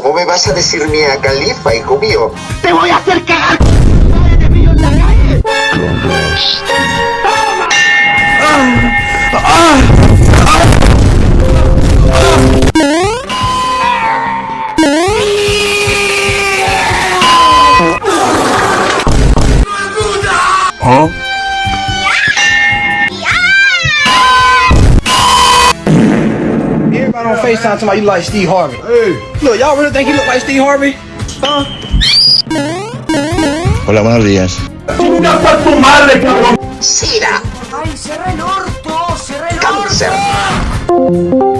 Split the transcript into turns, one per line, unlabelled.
¿Cómo me vas a decir Mia Khalifa, hijo mío?
¡Te voy a hacer cagar! ¡De mí en la calle!
Huh?
Everybody on FaceTime talking about you like Steve Harvey. Hey. Look, y'all really think he look like Steve Harvey? Huh?
Hola, buenos días.
Sida.
¡Ay, cierra el orto! ¡Cierra el
Cáncer.
orto!